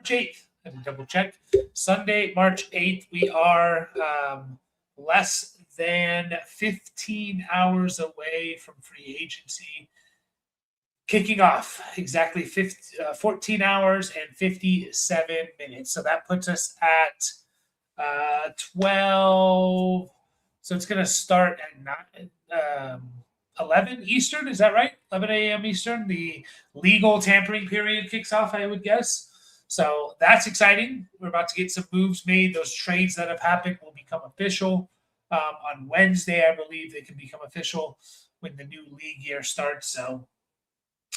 March 8th. I have to double check. Sunday, March 8th. We are less than 15 hours away from free agency kicking off. Exactly 14 hours and 57 minutes. So that puts us at 12. So it's going to start at 11 Eastern. Is that right? 11 a.m. Eastern. The legal tampering period kicks off, I would guess. So that's exciting. We're about to get some moves made. Those trades that have happened will become official. On Wednesday, I believe they can become official when the new league year starts. So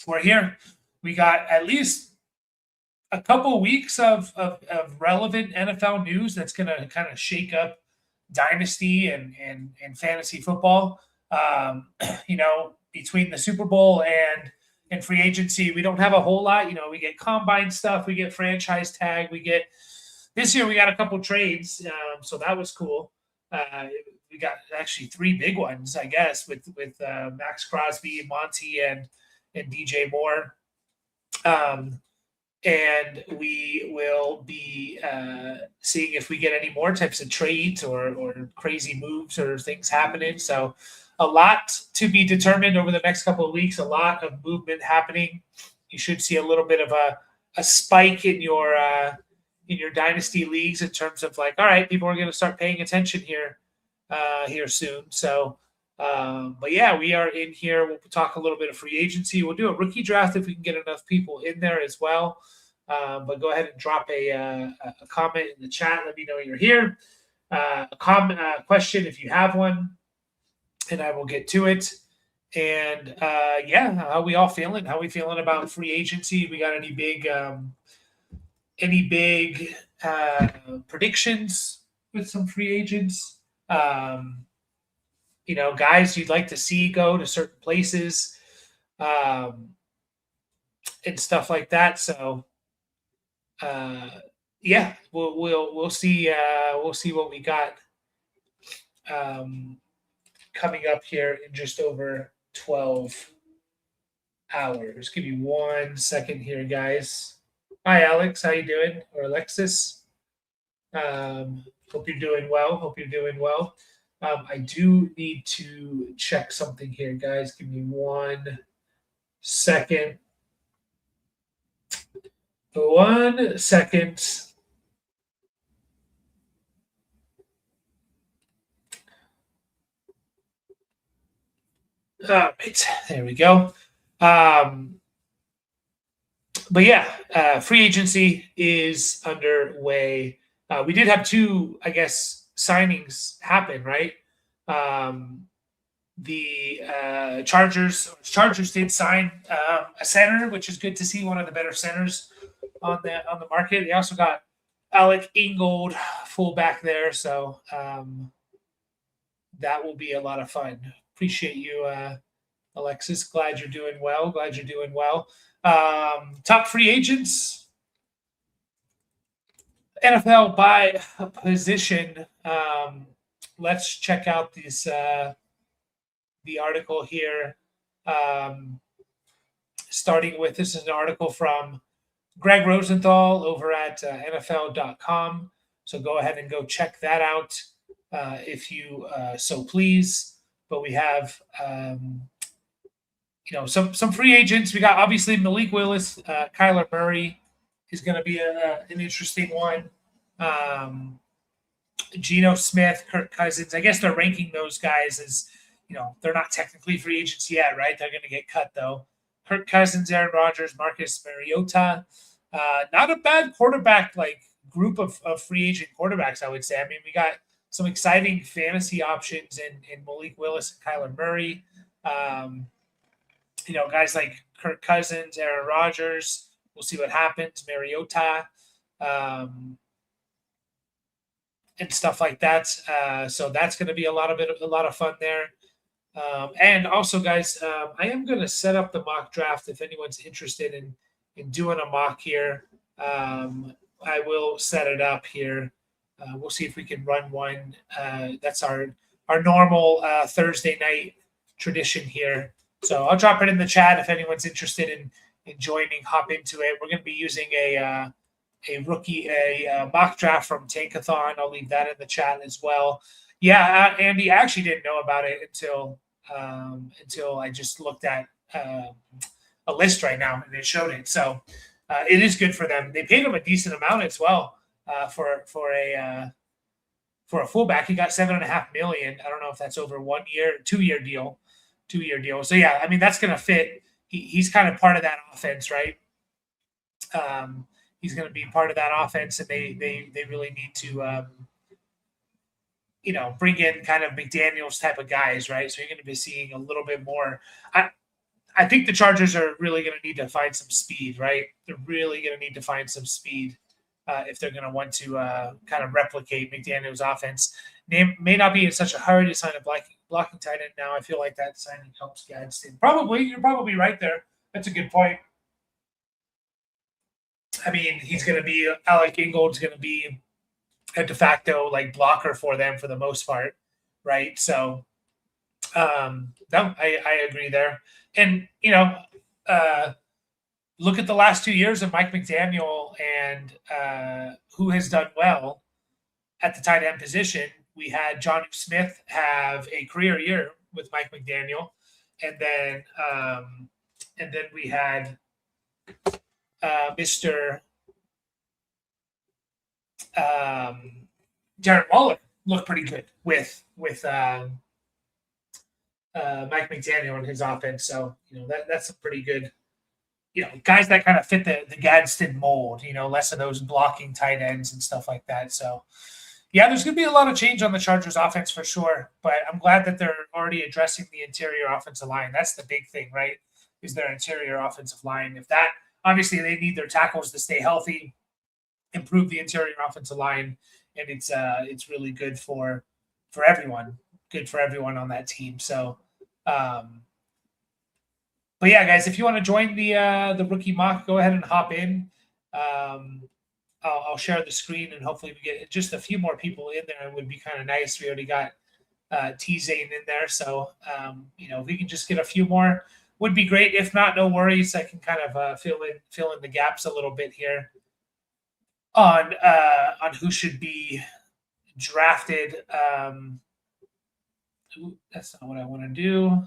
we're here. We got at least a couple weeks of relevant NFL news that's going to kind of shake up Dynasty and fantasy football. Between the Super Bowl and free agency, we don't have a whole lot. We get combine stuff, we get franchise tag, this year we got a couple trades, so that was cool. We got actually 3 big ones, I guess, with Max Crosby, Monty, and DJ Moore. And we will be seeing if we get any more types of trades or crazy moves or things happening. So a lot to be determined over the next couple of weeks, a lot of movement happening. You should see a little bit of a spike in your dynasty leagues in terms of all right, people are going to start paying attention here soon. So, but yeah, we are in here. We'll talk a little bit of free agency. We'll do a rookie draft if we can get enough people in there as well. But go ahead and drop a comment in the chat. Let me know you're here. A question if you have one, and I will get to it. And how are we all feeling? How are we feeling about free agency? We got any big predictions with some free agents? Guys you'd like to see go to certain places, and stuff like that. So, we'll see. We'll see what we got coming up here in just over 12 hours. Give me 1 second here, guys. Hi, Alex. How you doing? Or Alexis? Hope you're doing well. I do need to check something here, guys. Give me 1 second. 1 second. All right, there we go. But yeah, free agency is underway. We did have 2, I guess, signings happen, right? The Chargers did sign a center, which is good to see, one of the better centers on the market. They also got Alec Ingold, fullback there, so that will be a lot of fun. Appreciate you, Alexis. Glad you're doing well. Top free agents, NFL by position. Let's check out this the article here. Starting with, this is an article from Greg Rosenthal over at NFL.com. So go ahead and go check that out if you so please. But we have some free agents. We got obviously Malik Willis, Kyler Murray is going to be an interesting one. Geno Smith, Kirk Cousins. I guess they're ranking those guys as, they're not technically free agents yet, right? They're going to get cut though. Kirk Cousins, Aaron Rodgers, Marcus Mariota. Not a bad quarterback group of free agent quarterbacks, I would say. I mean, we got some exciting fantasy options in Malik Willis and Kyler Murray. Guys like Kirk Cousins, Aaron Rodgers. We'll see what happens. Mariota, and stuff like that. So that's going to be a lot of fun there. And also, guys, I am going to set up the mock draft if anyone's interested in doing a mock here. I will set it up here. We'll see if we can run one. That's our normal Thursday night tradition here. So I'll drop it in the chat if anyone's interested in joining, hop into it. We're going to be using a mock draft from Tankathon. I'll leave that in the chat as well. Yeah, Andy, I actually didn't know about it until I just looked at a list right now and it showed it. So it is good for them. They paid him a decent amount as well for a fullback. He got $7.5 million. I don't know if that's over 1 year, 2 year deal, 2 year deal. So yeah, I mean that's going to fit. He's kind of part of that offense, right? He's going to be part of that offense, and they really need to bring in kind of McDaniels type of guys, right? So you're going to be seeing a little bit more. I think the Chargers are really going to need to find some speed, right? They're really going to need to find some speed if they're going to want to kind of replicate McDaniels' offense. They may not be in such a hurry to sign a blocking tight end now. I feel like that signing helps Gadsden. You're probably right there. That's a good point. I mean, he's going to be Alec Ingold's going to be a de facto like blocker for them for the most part, right? So, no, I agree there. And look at the last 2 years of Mike McDaniel and who has done well at the tight end position. We had Jonnu Smith have a career year with Mike McDaniel, and then we had Mr. Darren Waller look pretty good with Mike McDaniel and his offense. So that's a pretty good. Guys that kind of fit the Gadsden mold, less of those blocking tight ends and stuff like that. So, yeah, there's going to be a lot of change on the Chargers offense for sure, but I'm glad that they're already addressing the interior offensive line. That's the big thing, right, is their interior offensive line. If that, obviously they need their tackles to stay healthy, improve the interior offensive line, and it's really good for everyone, on that team. So, but yeah, guys, if you want to join the rookie mock, go ahead and hop in. I'll share the screen, and hopefully we get just a few more people in there. It would be kind of nice. We already got T-Zane in there, so if we can just get a few more, would be great. If not, no worries. I can kind of fill in the gaps a little bit here on who should be drafted. That's not what I want to do.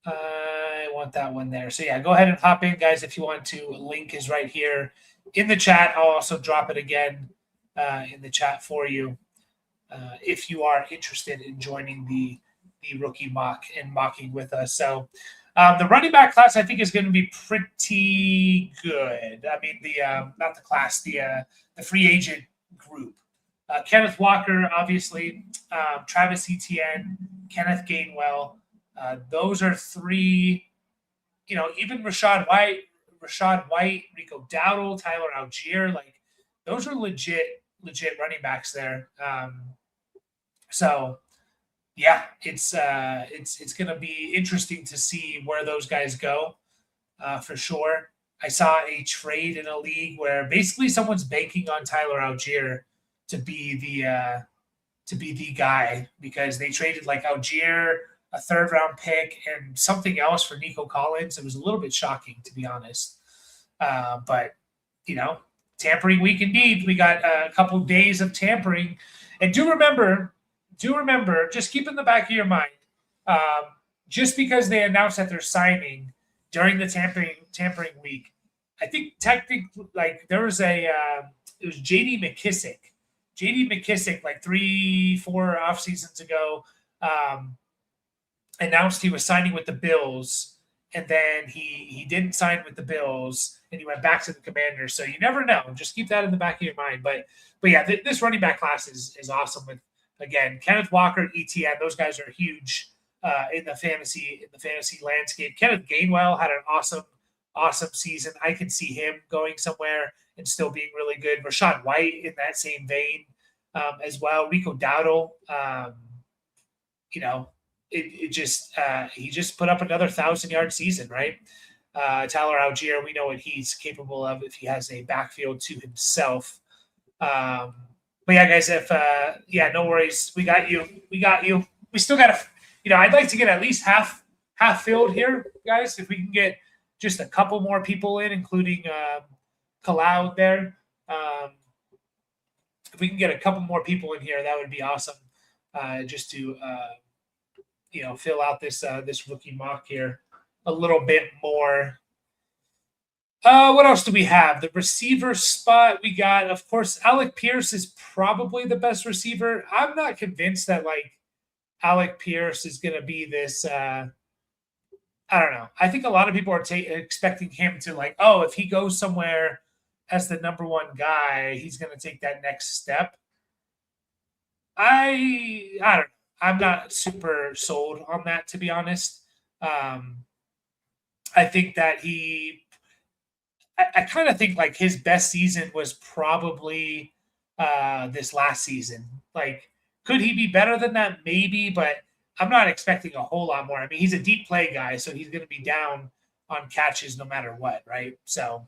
I want that one there. So yeah, go ahead and hop in, guys, if you want to. Link is right here in the chat. I'll also drop it again in the chat for you if you are interested in joining the rookie mock and mocking with us. So the running back class, I think, is going to be pretty good. I mean, not the class, the free agent group. Kenneth Walker, obviously, Travis Etienne, Kenneth Gainwell. Those are three, even Rashad White, Rico Dowdle, Tyler Algier, like those are legit running backs there. So yeah, it's going to be interesting to see where those guys go for sure. I saw a trade in a league where basically someone's banking on Tyler Algier to be the guy because they traded like Algier, a third-round pick, and something else for Nico Collins. It was a little bit shocking, to be honest. But, tampering week indeed. We got a couple days of tampering. And do remember, just keep in the back of your mind, just because they announced that they're signing during the tampering week, I think technically, like, there was it was J.D. McKissick. J.D. McKissick, like 3-4 off seasons ago, announced he was signing with the Bills, and then he didn't sign with the Bills, and he went back to the Commanders. So you never know. Just keep that in the back of your mind. But yeah, this running back class is awesome. With again, Kenneth Walker, ETN, those guys are huge in the fantasy landscape. Kenneth Gainwell had an awesome season. I can see him going somewhere and still being really good. Rashad White in that same vein as well. Rico Dowdle, he just put up another 1,000-yard season, right? Tyler Algier, we know what he's capable of if he has a backfield to himself. But yeah, guys, no worries. We got you. We still got I'd like to get at least half filled here, guys. If we can get just a couple more people in, including Cloud there. If we can get a couple more people in here, that would be awesome. Just to fill out this rookie mock here a little bit more. What else do we have? The receiver spot we got, of course, Alec Pierce is probably the best receiver. I'm not convinced that Alec Pierce is going to be this. I don't know. I think a lot of people are expecting him to if he goes somewhere as the number one guy, he's going to take that next step. I don't know. I'm not super sold on that, to be honest. I think that I kind of think his best season was probably this last season. Could he be better than that? Maybe, but I'm not expecting a whole lot more. I mean, he's a deep play guy, so he's going to be down on catches no matter what, right? So,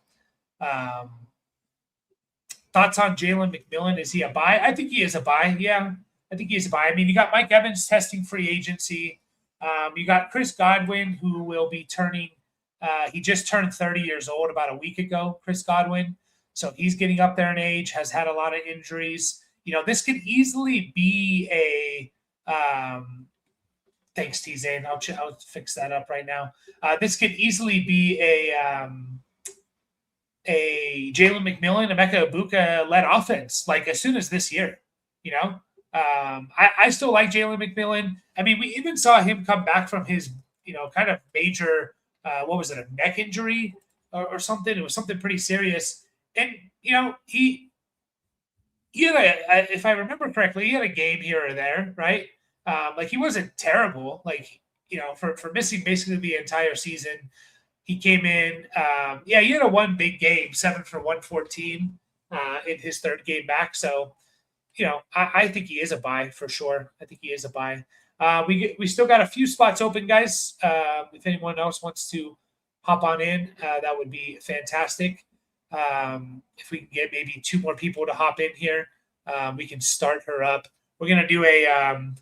thoughts on Jalen McMillan? Is he a buy? I think he is a buy. Yeah, I think he is a buy. I mean, you got Mike Evans testing free agency. You got Chris Godwin, who will be turning he just turned 30 years old about a week ago, Chris Godwin. So he's getting up there in age, has had a lot of injuries. This could easily be a thanks, T-Zane. I'll fix that up right now. This could easily be a Jalen McMillan, Emeka Ibuka led offense, as soon as this year. I still like Jalen McMillan. I mean, we even saw him come back from his, kind of major what was it, a neck injury or something? It was something pretty serious. And, he had if I remember correctly, he had a game here or there, right? He wasn't terrible, for missing basically the entire season. He came in, he had a one big game, 7 for 114 in his third game back. So, I think he is a buy for sure. I think he is a buy. We still got a few spots open, guys. If anyone else wants to hop on in, that would be fantastic. If we can get maybe 2 more people to hop in here, we can start her up. We're going to do a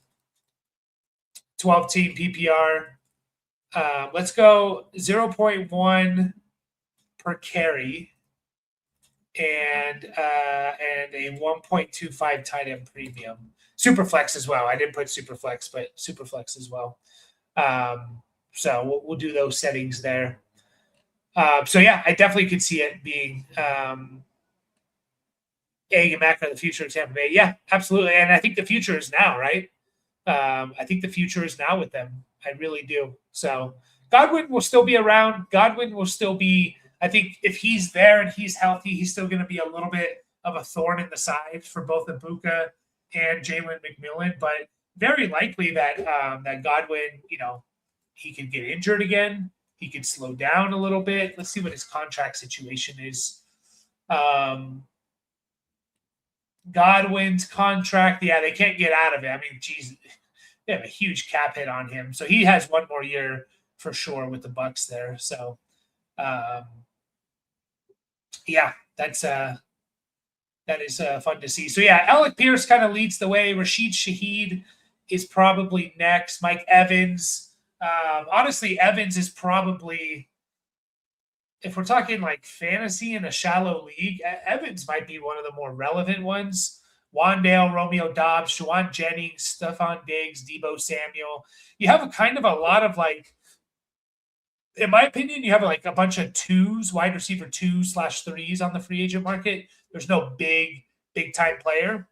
12-team PPR. Let's go 0.1 per carry and a 1.25 tight end premium. Superflex as well. I didn't put Superflex, but Superflex as well. So we'll do those settings there. So yeah, I definitely could see it being Egg and Mac are the future of Tampa Bay. Yeah, absolutely. And I think the future is now, right? I think the future is now with them. I really do. So Godwin will still be around. Godwin will still be, I think if he's there and he's healthy, he's still going to be a little bit of a thorn in the side for both Ibuka and Jalen McMillan, but very likely that that Godwin, he could get injured again. He could slow down a little bit. Let's see what his contract situation is. Godwin's contract, yeah, they can't get out of it. I mean, geez, they have a huge cap hit on him, so he has one more year for sure with the Bucks there. So, yeah, that is fun to see. So, yeah, Alec Pierce kind of leads the way. Rashid Shaheed is probably next. Mike Evans. Honestly, Evans is probably, if we're talking fantasy in a shallow league, Evans might be one of the more relevant ones. Wandale, Romeo Dobbs, Juwan Jennings, Stephon Diggs, Deebo Samuel. You have a lot of in my opinion, you have a bunch of twos, wide receiver 2/3s on the free agent market. There's no big time player.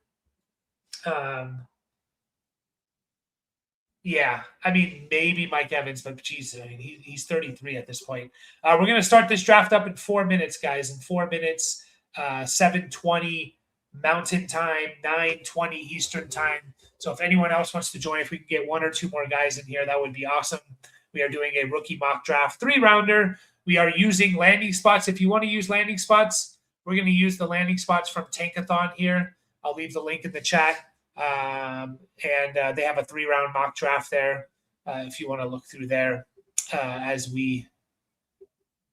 Yeah, I mean, maybe Mike Evans, but geez, I mean, he's 33 at this point. We're going to start this draft up in 4 minutes, guys. In 4 minutes, 7:20 Mountain Time, 9:20 Eastern Time. So if anyone else wants to join, if we can get 1 or 2 more guys in here, that would be awesome. We are doing a rookie mock draft 3-rounder. We are using landing spots. If you want to use landing spots, we're going to use the landing spots from Tankathon here. I'll leave the link in the chat. And they have a 3-round mock draft there if you want to look through there as we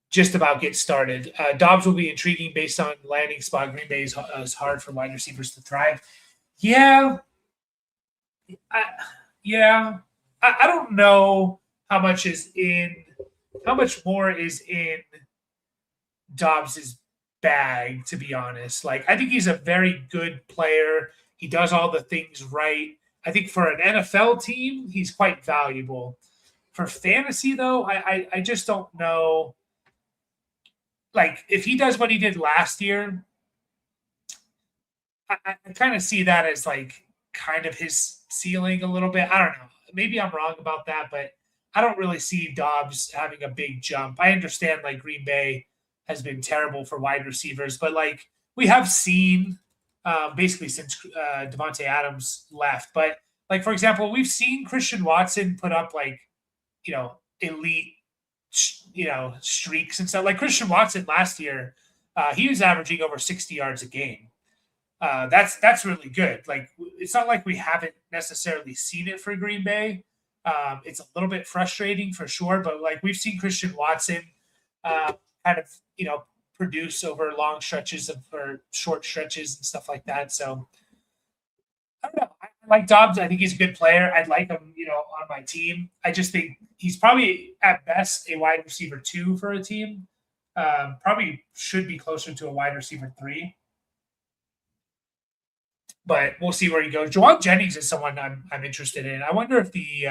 just about get started. Dobbs will be intriguing based on landing spot. Green Bay is hard for wide receivers to thrive. Yeah. I don't know how much more is in Dobbs's bag, to be honest. Like, I think he's a very good player. He does all the things right. I think for an NFL team, he's quite valuable. For fantasy, though, I just don't know. Like, if he does what he did last year, I kind of see that as like kind of his ceiling a little bit. I don't know. Maybe I'm wrong about that, but I don't really see Dobbs having a big jump. I understand like Green Bay has been terrible for wide receivers, but like we have seen basically since Devontae Adams left. But like for example, we've seen Christian Watson put up like elite streaks and stuff. Like Christian Watson last year, he was averaging over 60 yards a game. That's really good. Like it's not like we haven't necessarily seen it for Green Bay. It's a little bit frustrating for sure, but like we've seen Christian Watson kind of produce over long stretches or short stretches and stuff like that. So I don't know. I like Dobbs. I think he's a good player. I'd like him, on my team. I just think he's probably at best a wide receiver 2 for a team. Probably should be closer to a wide receiver 3. But we'll see where he goes. Juwan Jennings is someone I'm interested in. I wonder if the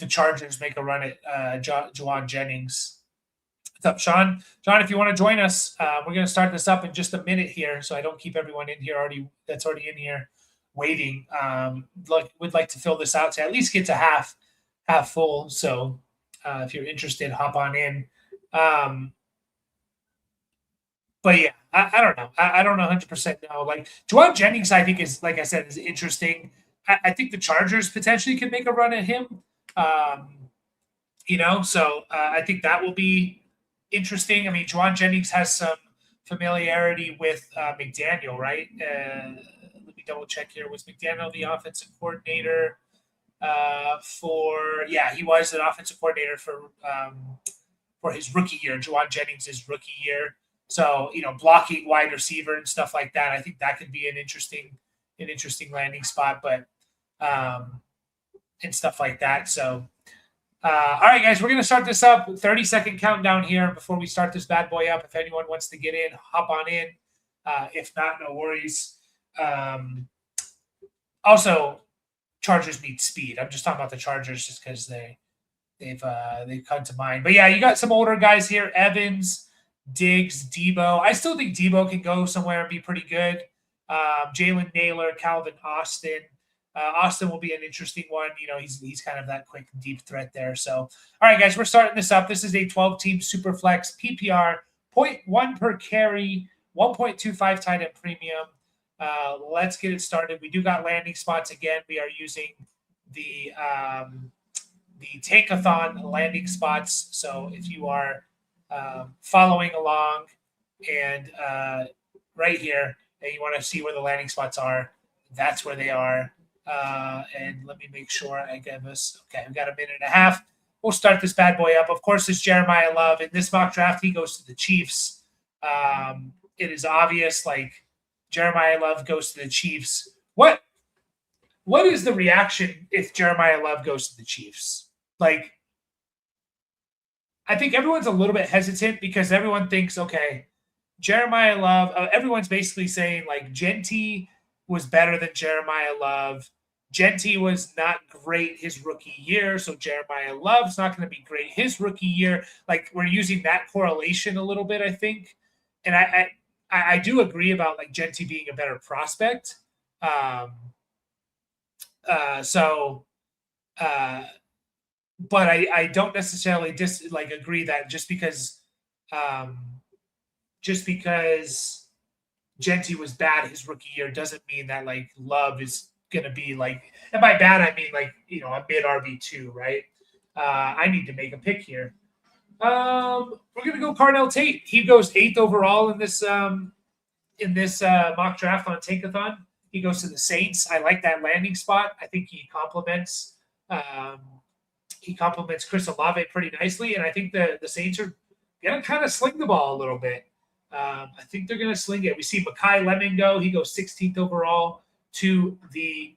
Chargers make a run at Juwan Jennings. What's up, Sean? John, if you want to join us, we're going to start this up in just a minute here, so I don't keep everyone in here that's already in here waiting. Would like to fill this out to at least get to half full. So if you're interested, hop on in. But yeah, I don't know. I don't know 100% know. Like Juwan Jennings, I think is, like I said, is interesting. I think the Chargers potentially could make a run at him. So I think that will be interesting. I mean, Juwan Jennings has some familiarity with McDaniel, right? Let me double check here. Was McDaniel the offensive coordinator he was an offensive coordinator for his rookie year, Juwan Jennings' rookie year. So, blocking wide receiver and stuff like that, I think that could be an interesting landing spot, but and stuff like that. So, all right, guys, we're going to start this up. 30-second countdown here before we start this bad boy up. If anyone wants to get in, hop on in. If not, no worries. Also, Chargers need speed. I'm just talking about the Chargers just because they've come to mind. But yeah, you got some older guys here: Evans, Diggs, Debo. I still think Debo can go somewhere and be pretty good. Jalen Naylor, Calvin Austin. Austin will be an interesting one. He's kind of that quick, deep threat there. So, all right, guys, we're starting this up. This is a 12-team Superflex PPR, 0.1 per carry, 1.25 tight end premium. Let's get it started. We do got landing spots again. We are using the Tankathon landing spots. So if you are following along and right here, and you want to see where the landing spots are, that's where they are. And let me make sure I get this. Okay, we got a minute and a half. We'll start this bad boy up. Of course, it's Jeremiah Love. In this mock draft, he goes to the Chiefs. It is obvious, like Jeremiah Love goes to the Chiefs. What is the reaction if Jeremiah Love goes to the Chiefs? Like, I think everyone's a little bit hesitant because everyone thinks, okay, Jeremiah Love, everyone's basically saying like Genty was better than Jeremiah Love. Genty was not great his rookie year, so Jeremiah Love's not going to be great his rookie year. Like we're using that correlation a little bit, I think. And I do agree about like Genty being a better prospect. But I don't necessarily agree that just because Genty was bad his rookie year doesn't mean that like Love is gonna be like, and by bad I mean like a mid RB2, right? I need to make a pick here. We're gonna go Carnell Tate. He goes 8th overall in this mock draft on Tankathon. He goes to the Saints. I like that landing spot. I think he complements Chris Olave pretty nicely, and I think the Saints are going to kind of sling the ball a little bit. I think they're going to sling it. We see Mekhi Lemon go. He goes 16th overall to the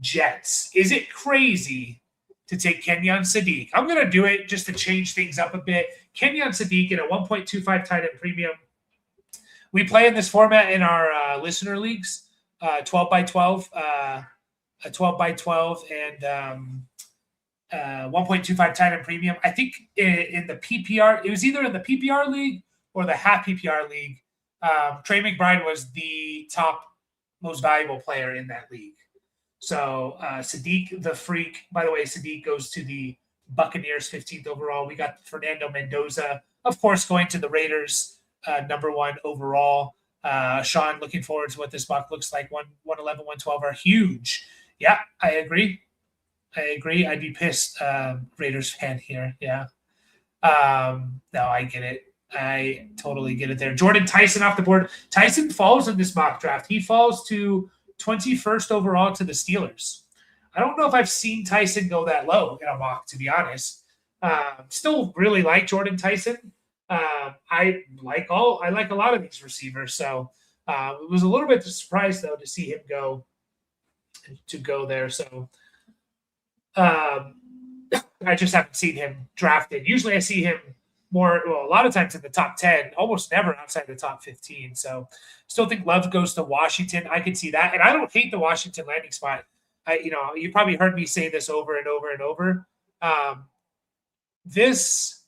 Jets. Is it crazy to take Kenyon Sadiq? I'm going to do it just to change things up a bit. Kenyon Sadiq at a 1.25 tight end premium. We play in this format in our listener leagues, 12 by 12, a 12 by 12, and 1.25 tight end premium. I think in the PPR, it was either in the PPR league or the half PPR league. Trey McBride was the top most valuable player in that league. So Sadiq the Freak, by the way, Sadiq goes to the Buccaneers 15th overall. We got Fernando Mendoza, of course, going to the Raiders number 1 overall. Sean, looking forward to what this mock looks like. 111, 112 are huge. Yeah, I agree. I'd be pissed, Raiders fan here. Yeah. No, I get it. I totally get it there. Jordan Tyson off the board. Tyson falls in this mock draft. He falls to 21st overall to the Steelers. I don't know if I've seen Tyson go that low in a mock, to be honest. Still really like Jordan Tyson. I like a lot of these receivers. So it was a little bit surprised though to see him go there. So I just haven't seen him drafted. Usually I see him a lot of times in the top 10, almost never outside the top 15. So still think Love goes to Washington. I can see that. And I don't hate the Washington landing spot. You probably heard me say this over and over and over. This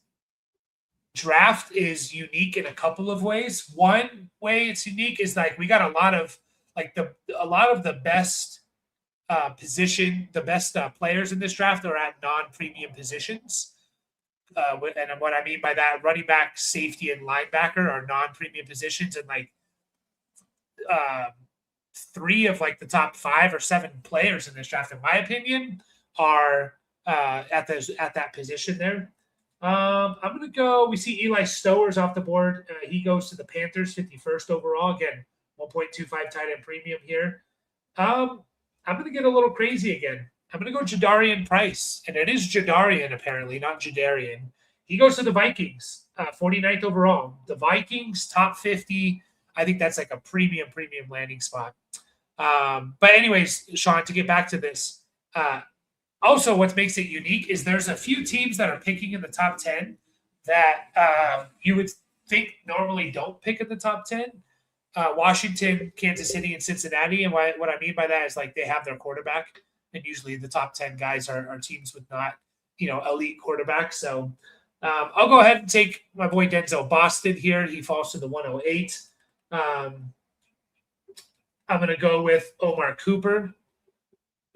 draft is unique in a couple of ways. One way it's unique is like we got a lot of the best players in this draft are at non-premium positions. And what I mean by that, running back, safety, and linebacker are non-premium positions, and like 3 of like the top 5 or 7 players in this draft, in my opinion, are at that position there. I'm gonna go. We see Eli Stowers off the board. He goes to the Panthers, 51st overall. Again, 1.25 tight end premium here. I'm gonna get a little crazy again. I'm going to go Jadarian Price, and it is Jadarian apparently, not Jadarian. He goes to the Vikings, 49th overall. The Vikings, top 50. I think that's like a premium landing spot. But anyways, Sean, to get back to this, also what makes it unique is there's a few teams that are picking in the top 10 that you would think normally don't pick in the top 10. Washington, Kansas City, and Cincinnati. And what I mean by that is like they have their quarterback. And usually the top 10 guys are teams with not, elite quarterbacks. So I'll go ahead and take my boy Denzel Boston here. He falls to the 108. I'm going to go with Omar Cooper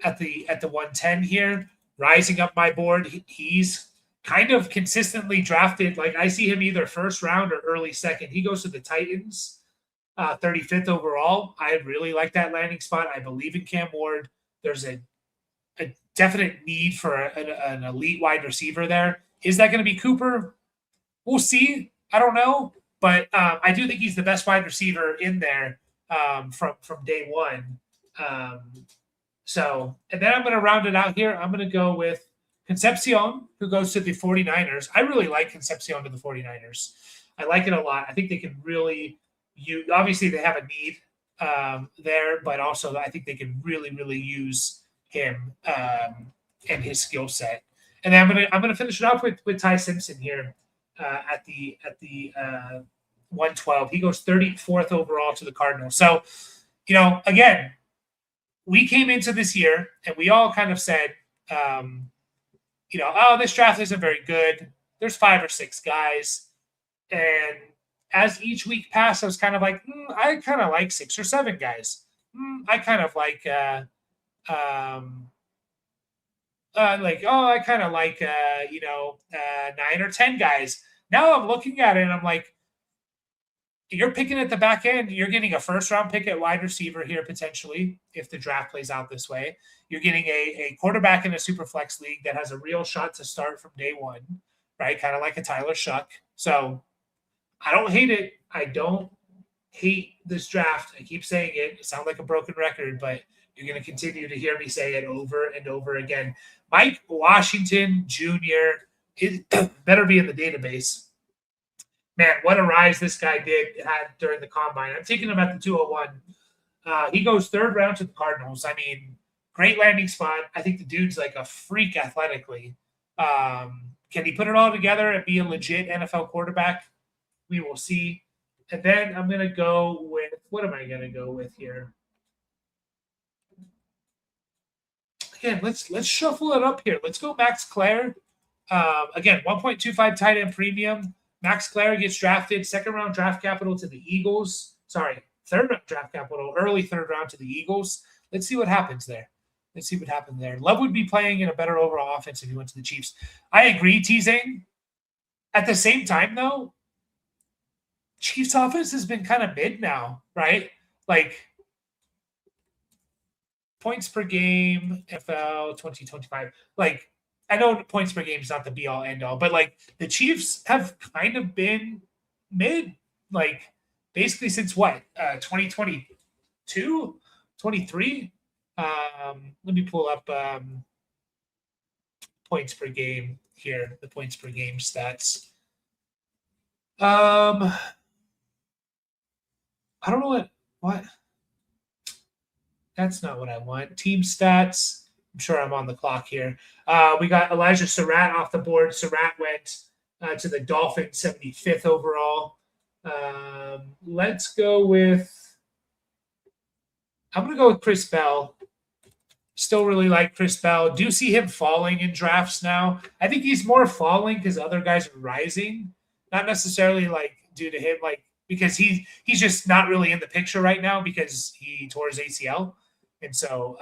at the 110 here, rising up my board. He's kind of consistently drafted. Like I see him either first round or early second. He goes to the Titans, 35th overall. I really like that landing spot. I believe in Cam Ward. There's a definite need for an elite wide receiver there. Is that going to be Cooper? We'll see. I don't know. But I do think he's the best wide receiver in there from day one. And then I'm going to round it out here. I'm going to go with Concepcion, who goes to the 49ers. I really like Concepcion to the 49ers. I like it a lot. I think they can really obviously they have a need there, but also I think they can really, really use him and his skill set. And then I'm gonna finish it off with Ty Simpson here at the 112. He goes 34th overall to the Cardinals. So, again, we came into this year and we all kind of said, this draft isn't very good. There's 5 or 6 guys. And as each week passed, I was kind of like, I kind of like 6 or 7 guys. I kind of like, I kind of like, 9 or 10 guys. Now I'm looking at it and I'm like, you're picking at the back end. You're getting a first-round pick at wide receiver here potentially if the draft plays out this way. You're getting a quarterback in a super flex league that has a real shot to start from day one, right? Kind of like a Tyler Shuck. So I don't hate it. I don't hate this draft. I keep saying it. It sounds like a broken record, but you're going to continue to hear me say it over and over again. Mike Washington Jr. better be in the database. Man, what a rise this guy had during the combine. I'm taking him at the 201. He goes 3rd round to the Cardinals. I mean, great landing spot. I think the dude's like a freak athletically. Can he put it all together and be a legit NFL quarterback? We will see. And then I'm going to go with, what am I going to go with here? Again, let's shuffle it up here. Let's go Max Clare. Again, 1.25 tight end premium. Max Clare gets drafted, second round draft capital to the Eagles. Sorry, third round draft capital, early third round to the Eagles. Let's see what happens there. Let's see what happens there. Love would be playing in a better overall offense if he went to the Chiefs. I agree, T-Zane. At the same time, though, Chiefs offense has been kind of mid now, right? Like points per game, NFL 2025. Like, I know points per game is not the be all end all, but like the Chiefs have kind of been mid, like basically since what? 2022, 23. Let me pull up points per game here, the points per game stats. I don't know what that's not what I want. Team stats. I'm sure I'm on the clock here. We got Elijah Surratt off the board. Surratt went to the Dolphins, 75th overall. Let's go with. I'm going to go with Chris Bell. Still really like Chris Bell. Do see him falling in drafts now. I think he's more falling because other guys are rising, not necessarily like due to him, like because he's just not really in the picture right now because he tore his ACL, and so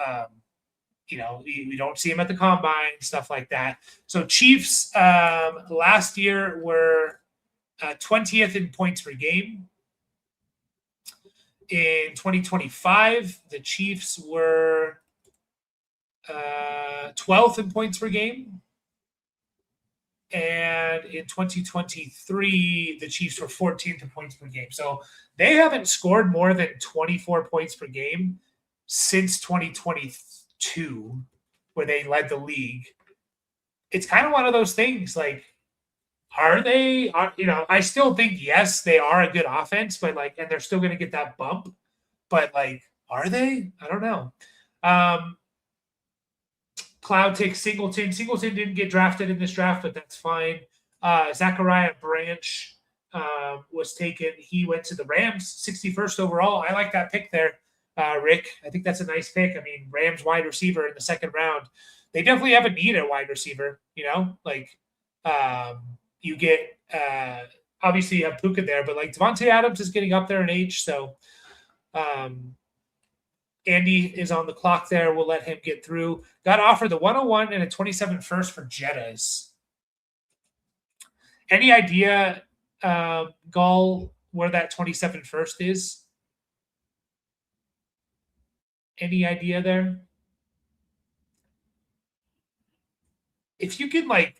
we don't see him at the combine, stuff like that. So Chiefs last year were 20th in points per game. In 2025, the Chiefs were 12th in points per game. And in 2023, the Chiefs were 14th in points per game. So they haven't scored more than 24 points per game since 2022, where they led the league. It's kind of one of those things like, I still think, yes, they are a good offense, but like, and they're still going to get that bump. But like, are they? I don't know. Cloud takes Singleton. Singleton didn't get drafted in this draft, but that's fine. Zachariah Branch was taken. He went to the Rams, 61st overall. I like that pick there, Rick. I think that's a nice pick. I mean, Rams wide receiver in the second round. They definitely have a need at wide receiver, like you get obviously you have Puka there, but like Devontae Adams is getting up there in age. So Andy is on the clock there. We'll let him get through. Got offered the 101 and a 27 first for Jettas. Any idea, Gull, where that 27 first is? Any idea there? If you could, like,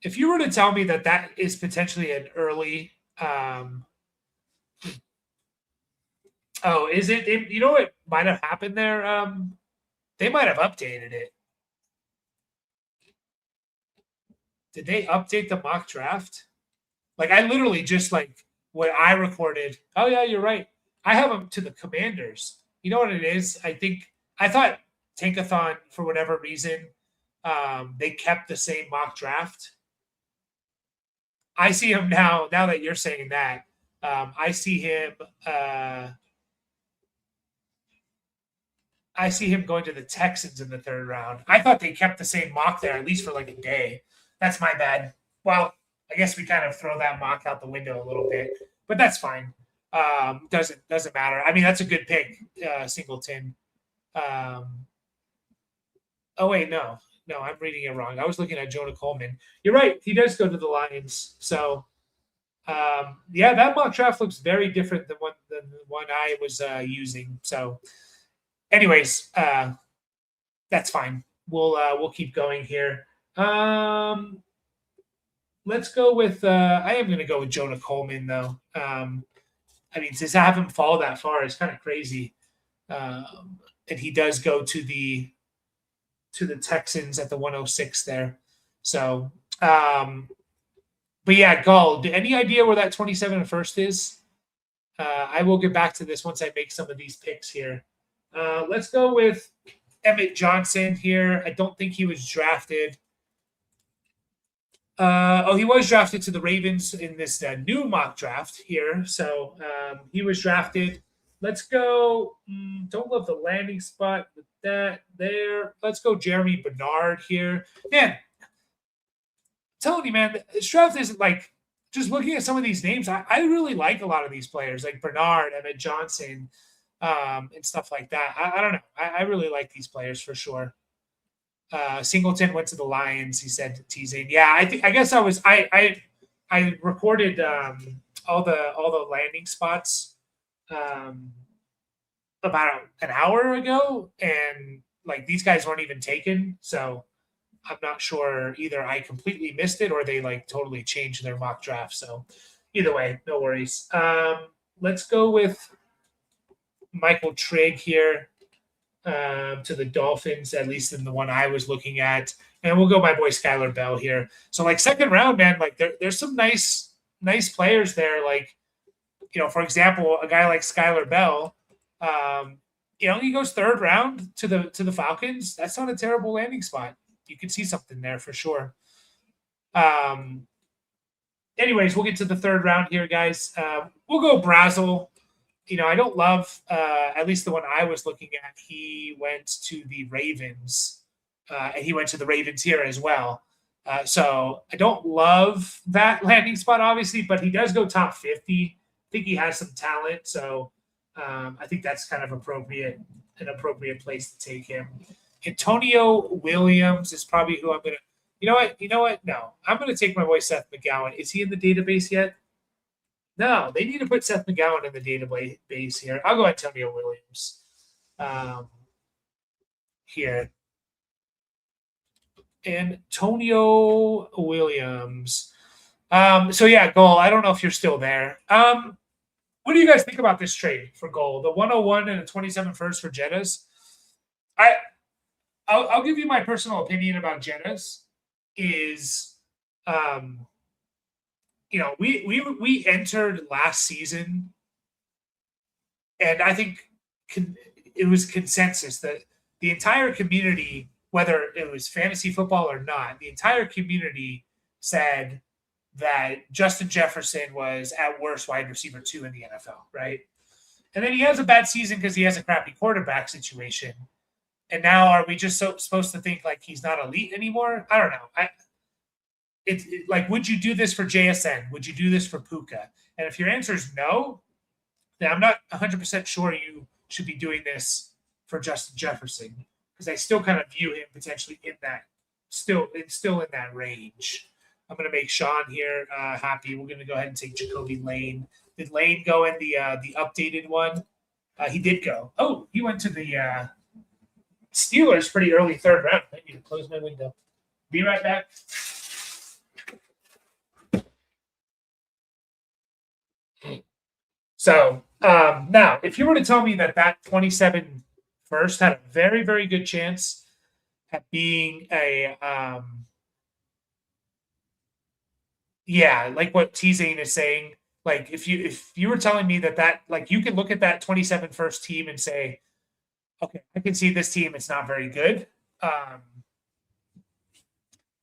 if you were to tell me that is potentially an early, is it? You know what might have happened there? They might have updated it. Did they update the mock draft? Like, I literally just like what I recorded. Oh yeah, you're right. I have them to the Commanders. You know what it is? I thought Tankathon, for whatever reason, they kept the same mock draft. I see him now that you're saying that. I see him going to the Texans in the third round. I thought they kept the same mock there, at least for like a day. That's my bad. Well, I guess we kind of throw that mock out the window a little bit, but that's fine. Doesn't matter. I mean, that's a good pick, Singleton. Oh wait, no, I'm reading it wrong. I was looking at Jonah Coleman. You're right. He does go to the Lions. So, yeah, that mock draft looks very different than the one I was using. So, anyways, that's fine. We'll keep going here. Let's go with. I am going to go with Jonah Coleman though. I mean, to have him fall that far is kind of crazy. And he does go to the Texans at the 106 there. So, but yeah, Gull, any idea where that 27 first is? I will get back to this once I make some of these picks here. Let's go with Emmett Johnson here. I don't think he was drafted. He was drafted to the Ravens in this new mock draft here. So he was drafted. Let's go. Don't love the landing spot with that there. Let's go Jeremy Bernard here. Man, I'm telling you, man, this draft isn't like just looking at some of these names. I really like a lot of these players, like Bernard, Emmett Johnson, and stuff like that. I don't know. I really like these players for sure. Singleton went to the Lions. He said teasing. Yeah, I guess I recorded all the landing spots about an hour ago, and like these guys weren't even taken. So I'm not sure either I completely missed it or they like totally changed their mock draft. So either way, no worries. Let's go with Michael Trigg here. To the Dolphins, at least in the one I was looking at. And we'll go my boy Skylar Bell here. So like second round, man, like there's some nice players there. Like, for example, a guy like Skylar Bell, he goes third round to the Falcons. That's not a terrible landing spot. You can see something there for sure. Anyways, we'll get to the third round here, guys. We'll go Brazel. I don't love, at least the one I was looking at, he went to the Ravens, and he went to the Ravens here as well. So I don't love that landing spot, obviously, but he does go top 50. I think he has some talent, so I think that's kind of an appropriate place to take him. Antonio Williams is probably who I'm going to – you know what? No, I'm going to take my boy Seth McGowan. Is he in the database yet? No, they need to put Seth McGowan in the database here. I'll go Antonio Williams here. Antonio Williams. Goal. I don't know if you're still there. What do you guys think about this trade for Goal? The 101 and a 27 first for Jettas? I'll give you my personal opinion about Jettas is we entered last season, and I think it was consensus that the entire community, whether it was fantasy football or not, the entire community said that Justin Jefferson was at worst wide receiver 2 in the NFL, right? And then he has a bad season because he has a crappy quarterback situation. And now are we just supposed to think like he's not elite anymore? I don't know. Like, would you do this for JSN? Would you do this for Puka? And if your answer is no, then I'm not 100% sure you should be doing this for Justin Jefferson, because I still kind of view him potentially in that, still in that range. I'm going to make Sean here happy. We're going to go ahead and take Jacoby Lane. Did Lane go in the updated one? He did go. Oh, he went to the Steelers pretty early third round. I need to close my window. Be right back. So now, if you were to tell me that 27 first had a very, very good chance at being a like what T-Zane is saying, like if you were telling me that like you can look at that 27 first team and say, okay, I can see this team, it's not very good,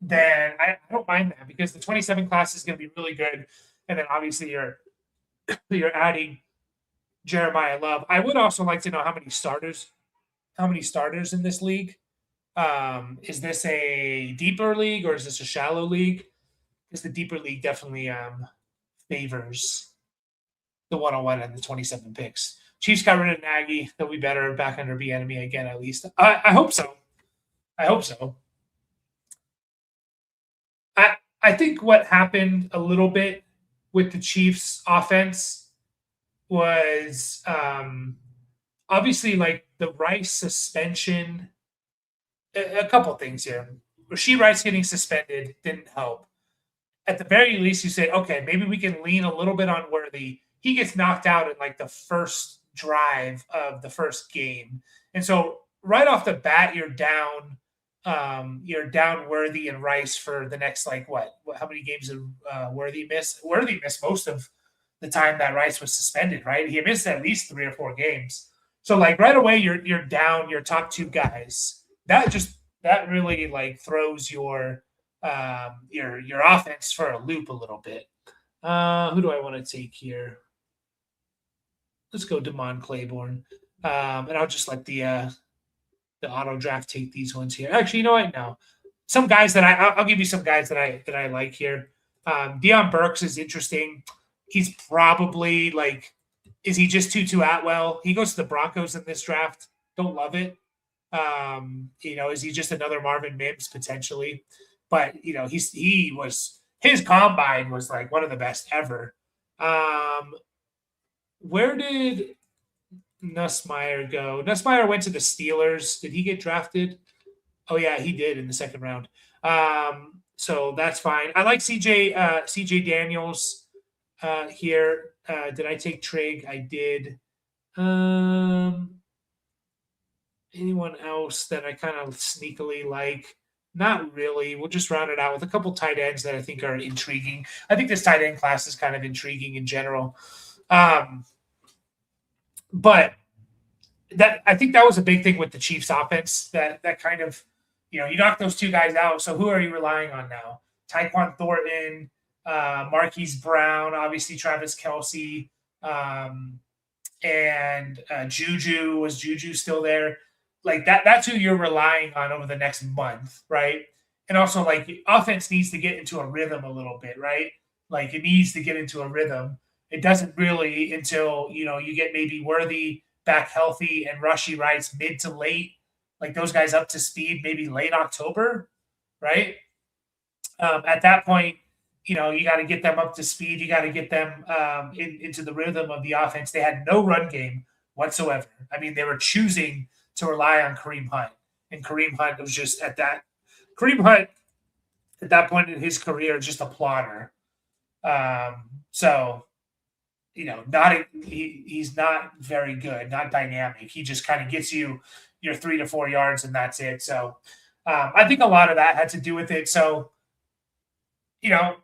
then I don't mind that, because the 27 class is going to be really good. And then obviously you're adding Jeremiah Love. I would also like to know how many starters in this league. Is this a deeper league or is this a shallow league? Because the deeper league definitely favors the 101 and the 27 picks. Chiefs got rid of Nagy. They'll be better back under Bieniemy again, at least. I hope so. I think what happened a little bit with the Chiefs offense was obviously like the Rice suspension. A couple things here. Rashee Rice getting suspended didn't help. At the very least, you said, okay, maybe we can lean a little bit on Worthy. He gets knocked out in like the first drive of the first game. And so right off the bat, you're down Worthy and Rice for the next, like, how many games did Worthy miss? Worthy missed most of the time that Rice was suspended, right? He missed at least 3 or 4 games. So like right away, you're down your top 2 guys. That really like throws your your offense for a loop a little bit. Who do I want to take here? Let's go Damon Claiborne, and I'll just let the auto draft take these ones here. Actually, you know what? No, some guys that I'll give you some guys that I like here. Deion Burks is interesting. He's probably like, is he just Tutu Atwell? He goes to the Broncos in this draft. Don't love it. Is he just another Marvin Mims potentially? But his combine was like one of the best ever. Where did Nussmeier go? Nussmeier went to the Steelers. Did he get drafted? Oh yeah, he did in the second round. So that's fine. I like CJ Daniels here. Did I take Trig? I did. Anyone else that I kind of sneakily like? Not really. We'll just round it out with a couple tight ends that I think are intriguing. I think this tight end class is kind of intriguing in general. But I think that was a big thing with the Chiefs offense that kind of, you knock those two guys out. So who are you relying on now? Tyquan Thornton, Marquise Brown, obviously Travis Kelce, and Juju. Was Juju still there? Like that's who you're relying on over the next month, right? And also, like, offense needs to get into a rhythm a little bit, right? Like, it needs to get into a rhythm. It doesn't really until, you get maybe Worthy back healthy and Rushy Rice mid to late, like those guys up to speed, maybe late October, right? At that point, you got to get them up to speed. You got to get them into the rhythm of the offense. They had no run game whatsoever. I mean, they were choosing to rely on Kareem Hunt. And Kareem Hunt was just Kareem Hunt at that point in his career, just a plotter. So, he's not very good, not dynamic. He just kind of gets you your 3 to 4 yards and that's it. So I think a lot of that had to do with it. So,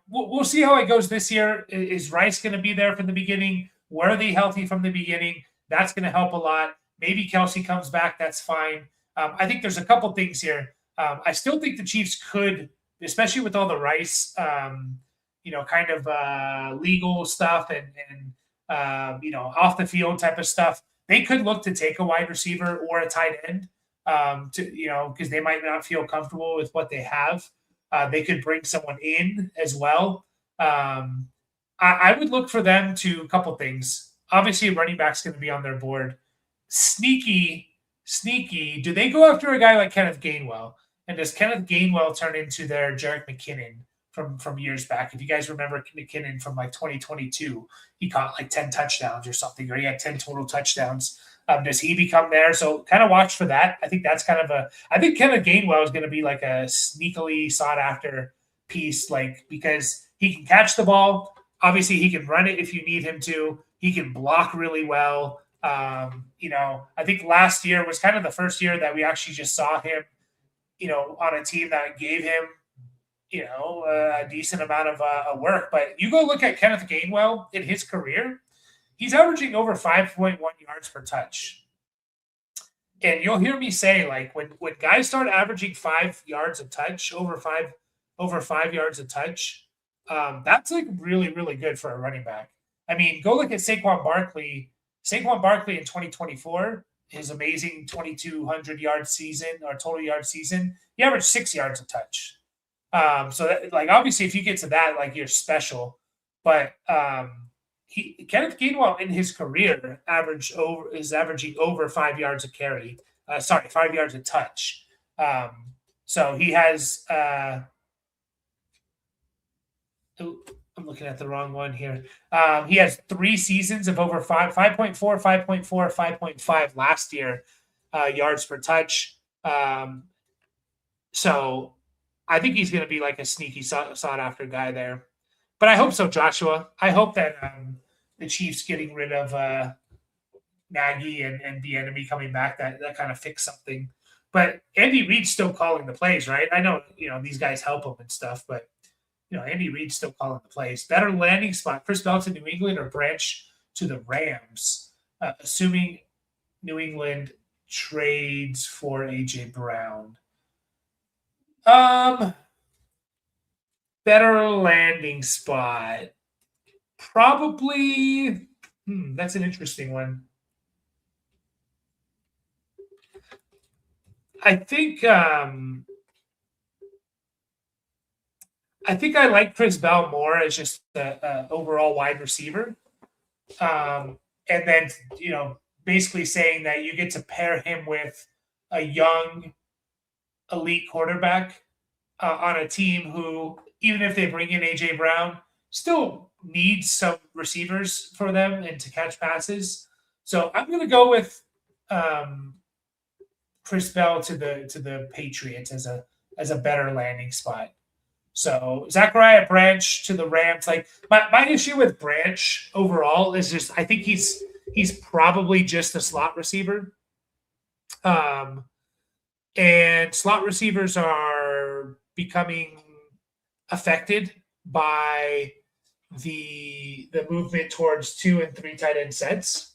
we'll see how it goes this year. Is Rice going to be there from the beginning? Worthy healthy from the beginning? That's going to help a lot. Maybe Kelce comes back. That's fine. I think there's a couple things here. I still think the Chiefs could, especially with all the Rice, kind of legal stuff and off the field type of stuff. They could look to take a wide receiver or a tight end, because they might not feel comfortable with what they have. They could bring someone in as well. I would look for them to a couple things. Obviously, running back's going to be on their board. Sneaky. Do they go after a guy like Kenneth Gainwell? And does Kenneth Gainwell turn into their Jerick McKinnon from years back? If you guys remember McKinnon from like 2022, he caught like 10 touchdowns or something, or he had 10 total touchdowns. Does he become there? So kind of watch for that. I think that's kind of I think Kenneth Gainwell is going to be like a sneakily sought after piece, like, because he can catch the ball. Obviously, he can run it if you need him to. He can block really well. I think last year was kind of the first year that we actually just saw him, on a team that gave him, a decent amount of work. But you go look at Kenneth Gainwell in his career, he's averaging over 5.1 yards per touch. And you'll hear me say, like, when guys start averaging 5 yards a touch, over five yards a touch, that's like really, really good for a running back. I mean, go look at Saquon Barkley. Saquon Barkley in 2024, his amazing 2,200 yard season or total yard season, he averaged 6 yards a touch. So that, like, obviously, if you get to that, like, you're special. But Kenneth Gainwell in his career is averaging over 5 yards a carry. 5 yards a touch. So he has. I'm looking at the wrong one here. He has 3 seasons of over 5.4, 5.4, 5.5 last year yards per touch. So I think he's going to be like a sneaky sought after guy there. But I hope so, Joshua. I hope that the Chiefs getting rid of Nagy and the enemy coming back, that kind of fix something. But Andy Reid's still calling the plays, right? I know, these guys help him and stuff, but Andy Reid's still calling the plays. Better landing spot, Chris Bell to New England or Branch to the Rams, assuming New England trades for A.J. Brown. Better landing spot. Probably. That's an interesting one. I think. I think I like Chris Bell more as just a overall wide receiver. And then basically saying that you get to pair him with a young elite quarterback on a team who, even if they bring in AJ Brown, still needs some receivers for them and to catch passes. So I'm going to go with um, Chris Bell to the Patriots as a better landing spot. So Zachariah Branch to the Rams. Like my issue with Branch overall is just I think he's probably just a slot receiver. Um, and slot receivers are becoming affected by the movement towards 2 and 3 tight end sets.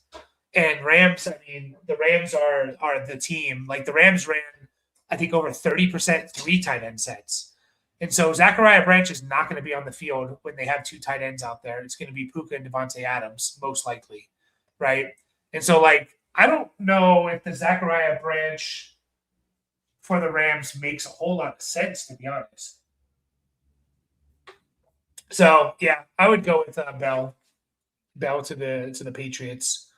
And Rams, I mean, the Rams are the team. Like the Rams ran, I think, over 30% 3 tight end sets. And so Zachariah Branch is not going to be on the field when they have 2 tight ends out there. It's going to be Puka and Devontae Adams, most likely. Right. And so, like, I don't know if the Zachariah Branch for the Rams makes a whole lot of sense, to be honest. So yeah, I would go with Bell to the Patriots.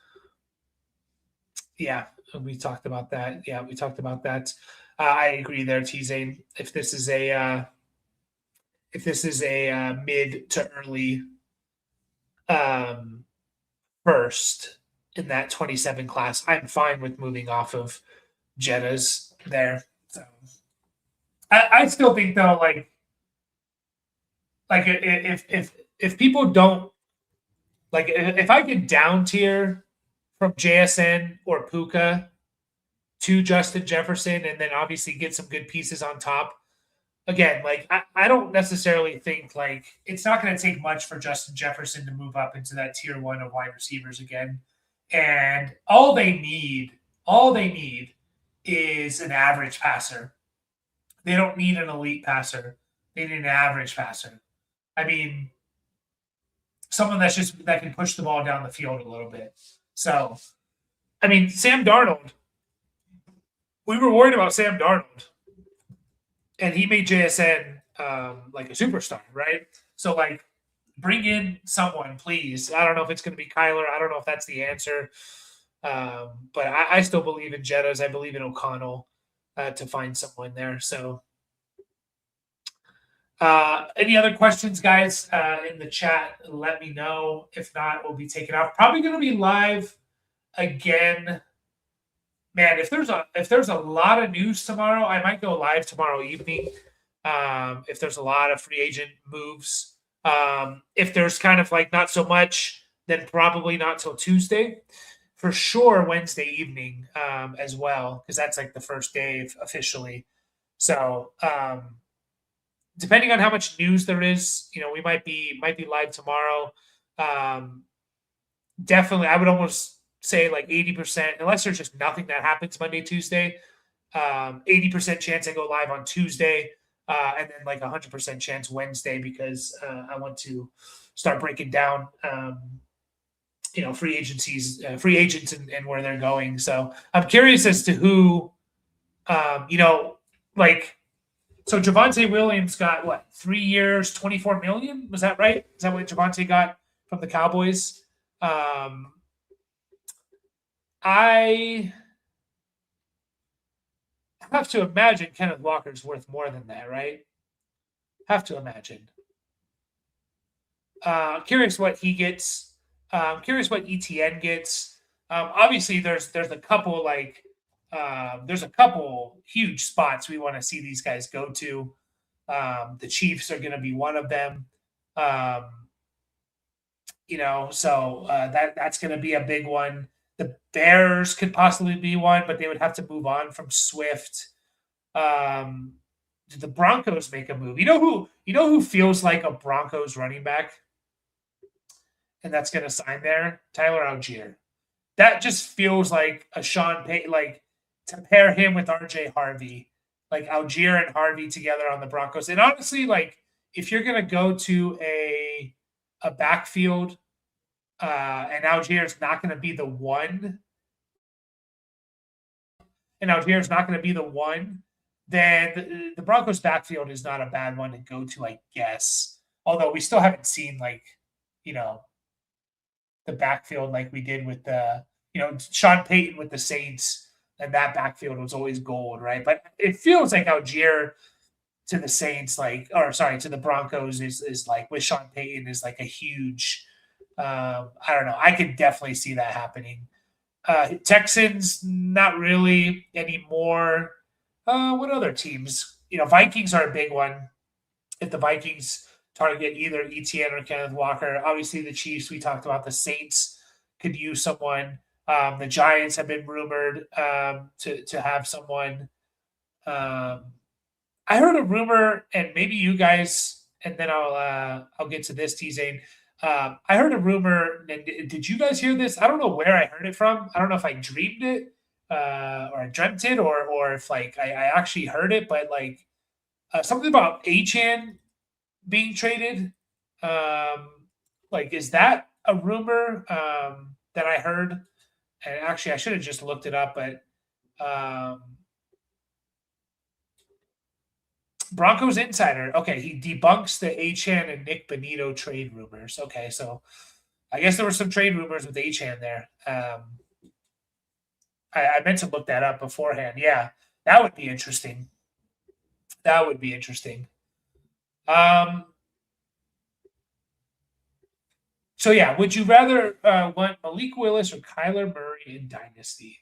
Yeah, we talked about that. Yeah, we talked about that. I agree there, T Zane. If this is a mid to early first in that 27 class, I'm fine with moving off of Jetta's there. So I still think though, like if people don't like if I get down tier from JSN or Puka to Justin Jefferson and then obviously get some good pieces on top. Again, like I don't necessarily think like it's not going to take much for Justin Jefferson to move up into that tier 1 of wide receivers again. And all they need is an average passer. They don't need an elite passer. They need an average passer. I mean, someone that can push the ball down the field a little bit. So, I mean, Sam Darnold. We were worried about Sam Darnold, and he made JSN like a superstar, right? So, like, bring in someone, please. I don't know if it's going to be Kyler. I don't know if that's the answer. But I still believe in Jettas. I believe in O'Connell to find someone there. So, any other questions, guys, in the chat? Let me know. If not, we'll be taking off. Probably going to be live again. Man, if there's a lot of news tomorrow, I might go live tomorrow evening. If there's a lot of free agent moves, if there's kind of like not so much, then probably not till Tuesday. For sure, Wednesday evening as well, because that's like the first day officially. So depending on how much news there is, we might be live tomorrow. Definitely, I would almost say like 80%, unless there's just nothing that happens Monday, Tuesday. 80% chance I go live on Tuesday, and then like 100% chance Wednesday because I want to start breaking down free agents and where they're going. So I'm curious as to who, so Javonte Williams got what, 3 years, $24 million? Was that right? Is that what Javonte got from the Cowboys? I have to imagine Kenneth Walker's worth more than that, right? Have to imagine. Curious what he gets. Curious what ETN gets. Obviously, there's a couple there's a couple huge spots we want to see these guys go to. The Chiefs are going to be one of them. So that's going to be a big one. The Bears could possibly be one, but they would have to move on from Swift. Did the Broncos make a move? You know who feels like a Broncos running back? And that's going to sign there? Tyler Algier. That just feels like a Sean Payton, like to pair him with RJ Harvey, like Algier and Harvey together on the Broncos. And honestly, like if you're going to go to a backfield, and Algier's not going to be the one, and Algier's not going to be the one, then the Broncos backfield is not a bad one to go to, I guess. Although we still haven't seen like, you know, the backfield like we did with the, Sean Payton with the Saints, and that backfield was always gold, right? But it feels like Algier to the Saints, like, or sorry, to the Broncos is like with Sean Payton is like a huge. I don't know. I could definitely see that happening. Texans, not really anymore. What other teams? Vikings are a big one. If the Vikings target either ETN or Kenneth Walker, obviously the Chiefs, we talked about the Saints could use someone. The Giants have been rumored to have someone. I heard a rumor, and maybe you guys, and then I'll get to this, T-Zane. I heard a rumor, and did you guys hear this? I don't know where I heard it from. I don't know if I dreamed it or I dreamt it, or if like I actually heard it, but like something about Achan being traded. Um, like, is that a rumor that I heard? And actually, I should have just looked it up, but Broncos Insider. Okay, he debunks the Achan and Nick Benito trade rumors. Okay, so I guess there were some trade rumors with Achan there. I meant to look that up beforehand. Yeah, that would be interesting. That would be interesting. So yeah, would you rather want Malik Willis or Kyler Murray in Dynasty?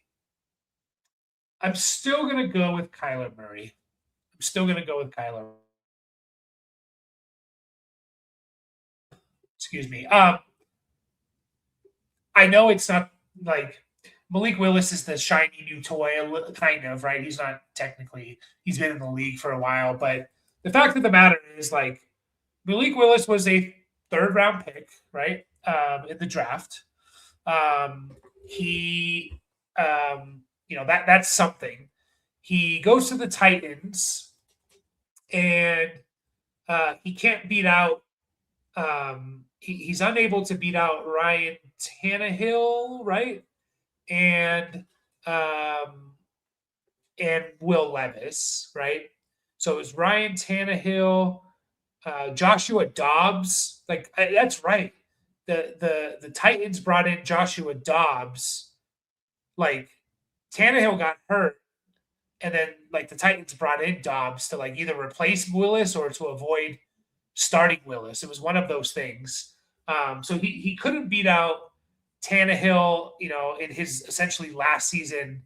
I'm still gonna go with Kyler Murray. I'm still gonna go with Kyler. Excuse me. I know it's not like Malik Willis is the shiny new toy, kind of, right? He's not technically, he's been in the league for a while, but the fact of the matter is, like, Malik Willis was a third round pick, right? In the draft. He, that's something. He goes to the Titans, and he can't beat out. He's unable to beat out Ryan Tannehill, right? And Will Levis, right? So it was Ryan Tannehill, Joshua Dobbs. Like, that's right. The Titans brought in Joshua Dobbs. Like, Tannehill got hurt, and then like the Titans brought in Dobbs to like either replace Willis or to avoid starting Willis. It was one of those things. So he couldn't beat out Tannehill, in his essentially last season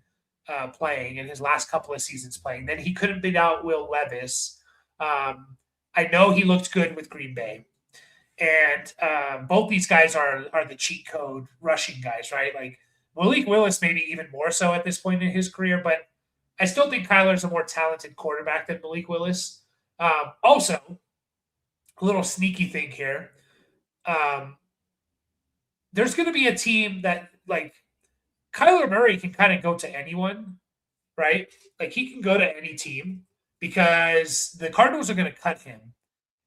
playing, in his last couple of seasons playing. Then he couldn't beat out Will Levis. I know he looked good with Green Bay. And both these guys are the cheat code rushing guys, right? Like Malik Willis, maybe even more so at this point in his career, but I still think Kyler's a more talented quarterback than Malik Willis. Also, a little sneaky thing here. There's going to be a team that, like, Kyler Murray can kind of go to anyone, right? Like, he can go to any team because the Cardinals are going to cut him.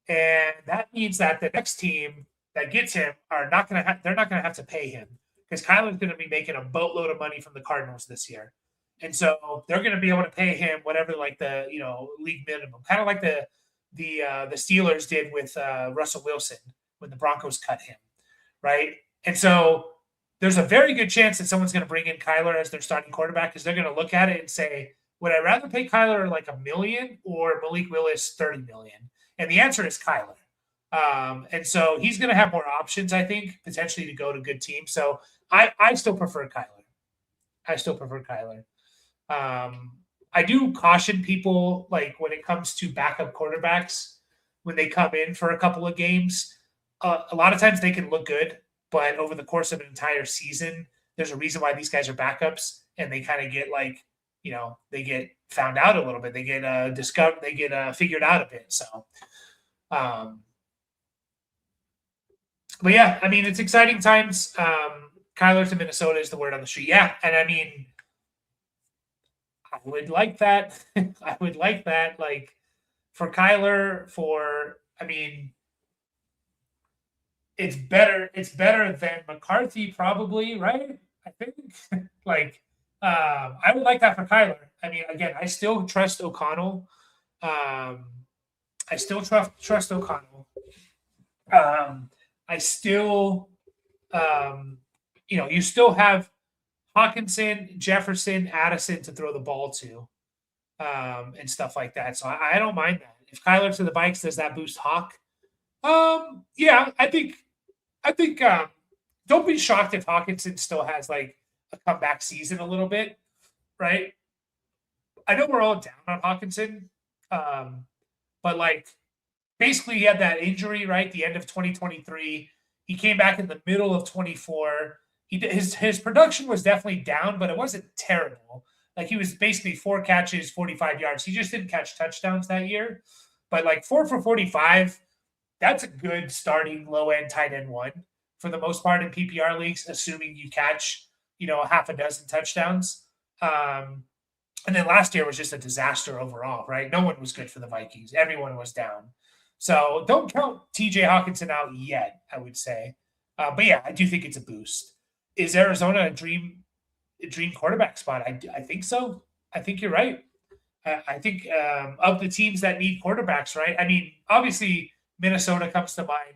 And that means that the next team that gets him are not going to they're not going to have to pay him because Kyler's going to be making a boatload of money from the Cardinals this year. And so they're going to be able to pay him whatever, like the league minimum, kind of like the Steelers did with Russell Wilson when the Broncos cut him, right? And so there's a very good chance that someone's going to bring in Kyler as their starting quarterback because they're going to look at it and say, would I rather pay Kyler like $1 million or Malik Willis $30 million? And the answer is Kyler. And so he's going to have more options, I think, potentially to go to good teams. So I still prefer Kyler. I do caution people, like, when it comes to backup quarterbacks, when they come in for a couple of games, a lot of times they can look good, but over the course of an entire season, there's a reason why these guys are backups, and they kind of get like, they get found out a little bit. They get discovered. They get figured out a bit. So, but yeah, I mean, it's exciting times. Kyler to Minnesota is the word on the street. Yeah, and I mean, I would like that. I would like that. Like, for Kyler, for I mean, it's better. It's better than McCarthy, probably, right? I think. like, I would like that for Kyler. I mean, again, I still trust O'Connell. Um, I still trust O'Connell. I still, um, you still have Hawkinson, Jefferson, Addison to throw the ball to, and stuff like that. So I don't mind that. If Kyler to the Vikes, does that boost Hawk? Yeah, I think don't be shocked if Hawkinson still has like a comeback season a little bit, right? I know we're all down on Hawkinson, um, but like basically he had that injury right the end of 2023. He came back in the middle of 24. His production was definitely down, but it wasn't terrible. Like he was basically 4 catches, 45 yards. He just didn't catch touchdowns that year. But like 4 for 45, that's a good starting low end tight end one for the most part in PPR leagues, assuming you catch, a half a dozen touchdowns. Um, and then last year was just a disaster overall, right? No one was good for the Vikings. Everyone was down. So don't count TJ Hawkinson out yet, I would say. But yeah, I do think it's a boost. Is Arizona a dream quarterback spot? I think so. I think you're right. I think of the teams that need quarterbacks, right? I mean, obviously Minnesota comes to mind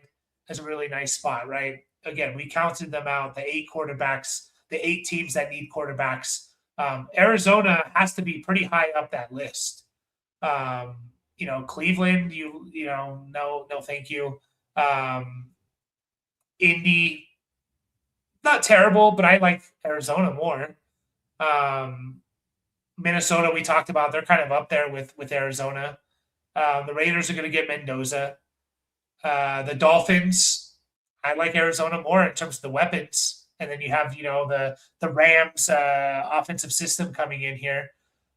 as a really nice spot, right? Again, we counted them out, the 8 quarterbacks, the 8 teams that need quarterbacks. Arizona has to be pretty high up that list. Cleveland, no, thank you. Indy, not terrible, but I like Arizona more. Um, Minnesota, we talked about, they're kind of up there with Arizona. The Raiders are going to get Mendoza. The Dolphins, I like Arizona more in terms of the weapons. And then you have, the Rams offensive system coming in here.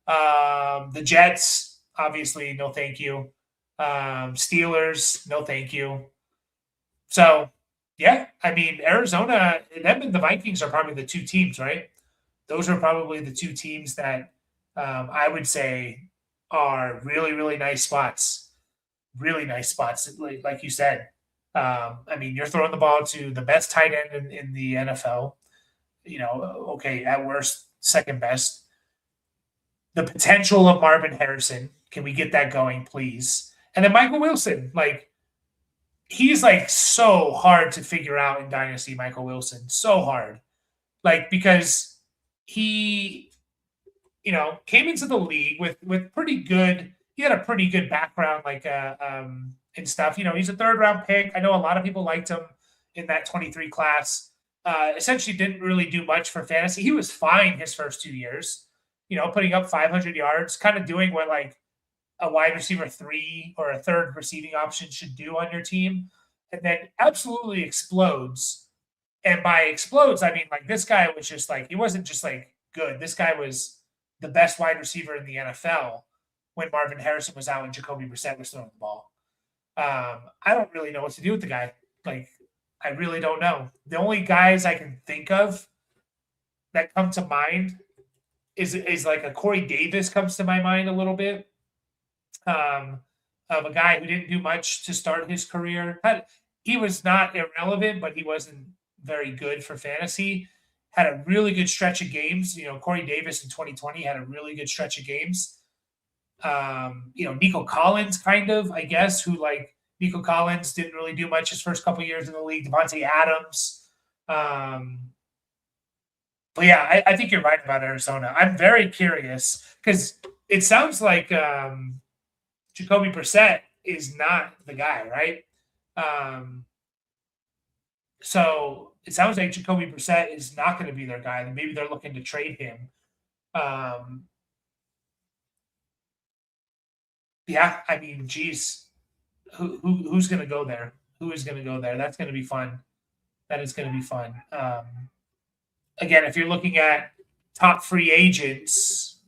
The Jets, obviously, no thank you. Steelers, no thank you. So, yeah, I mean, Arizona, them and the Vikings are probably the 2 teams, right? Those are probably the 2 teams that I would say are really, really nice spots. Really nice spots, like you said. I mean, you're throwing the ball to the best tight end in the NFL. Okay, at worst, second best. The potential of Marvin Harrison. Can we get that going, please? And then Michael Wilson, like he's like so hard to figure out in Dynasty. Michael Wilson, so hard, like because he, came into the league with pretty good. He had a pretty good background, like and stuff. He's a third-round pick. I know a lot of people liked him in that 23 class. Essentially, didn't really do much for fantasy. He was fine his first 2 years. Putting up 500 yards, kind of doing what like a wide receiver 3 or a third receiving option should do on your team, and then absolutely explodes. And by explodes, I mean like this guy was just like he wasn't just like good. This guy was the best wide receiver in the NFL when Marvin Harrison was out and Jacoby Brissett was throwing the ball. I don't really know what to do with the guy. Like, I really don't know. The only guys I can think of that come to mind is like a Corey Davis comes to my mind a little bit. Of a guy who didn't do much to start his career. He was not irrelevant, but he wasn't very good for fantasy. Had a really good stretch of games. Corey Davis in 2020 had a really good stretch of games. Nico Collins, kind of, I guess, who like Nico Collins didn't really do much his first couple years in the league. Devontae Adams. But yeah, I think you're right about Arizona. I'm very curious because it sounds like Jacoby Brissett is not the guy, right? So it sounds like Jacoby Brissett is not going to be their guy. Maybe they're looking to trade him. Yeah, I mean, geez, who's going to go there? Who is going to go there? That's going to be fun. That is going to be fun. Again, if you're looking at top free agents,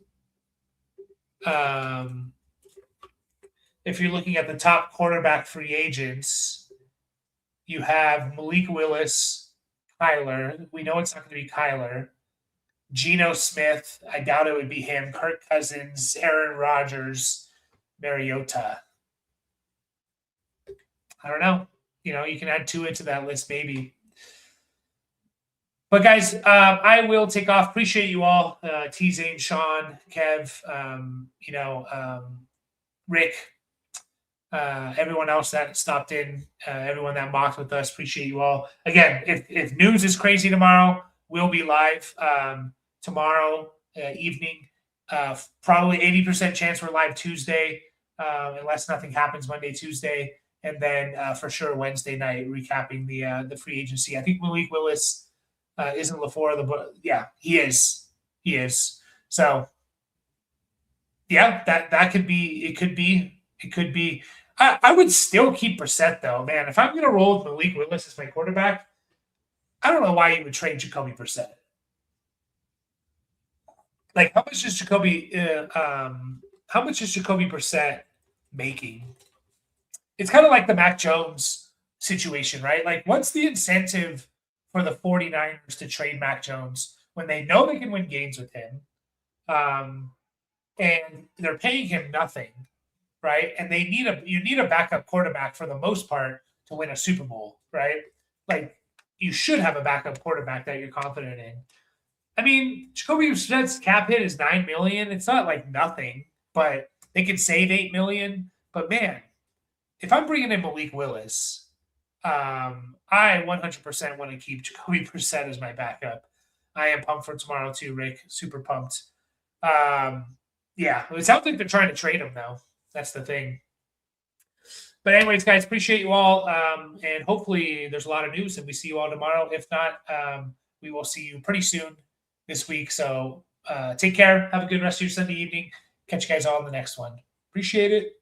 if you're looking at the top quarterback free agents, you have Malik Willis, Kyler. We know it's not going to be Kyler. Geno Smith. I doubt it would be him. Kirk Cousins, Aaron Rodgers, Mariota. I don't know. You can add Tua to that list maybe. But guys, I will take off. Appreciate you all, T-Zane, Sean, Kev, Rick, everyone else that stopped in, everyone that mocked with us. Appreciate you all. Again, if news is crazy tomorrow, we'll be live tomorrow evening. Probably 80% chance we're live Tuesday, unless nothing happens Monday, Tuesday, and then for sure Wednesday night recapping the free agency. I think Malik Willis isn't LaFleur, but yeah, he is. He is. So yeah, that could be. It could be. It could be. I would still keep Brissett though, man. If I'm going to roll with Malik Willis as my quarterback, I don't know why you would trade Jacoby Brissett. Like, how much is Jacoby Brissett making? It's kind of like the Mac Jones situation, right? Like, what's the incentive for the 49ers to trade Mac Jones when they know they can win games with him? And they're paying him nothing, right? And you need a backup quarterback for the most part to win a Super Bowl, right? Like, you should have a backup quarterback that you're confident in. I mean, Jacoby Brissett's cap hit is $9 million. It's not like nothing, but they could save $8 million. But man, if I'm bringing in Malik Willis, I 100% want to keep Jacoby Brissett as my backup. I am pumped for tomorrow too, Rick. Super pumped. Yeah, it sounds like they're trying to trade him though. That's the thing. But anyways, guys, appreciate you all. And hopefully there's a lot of news and we see you all tomorrow. If not, we will see you pretty soon this week. So take care. Have a good rest of your Sunday evening. Catch you guys all in the next one. Appreciate it.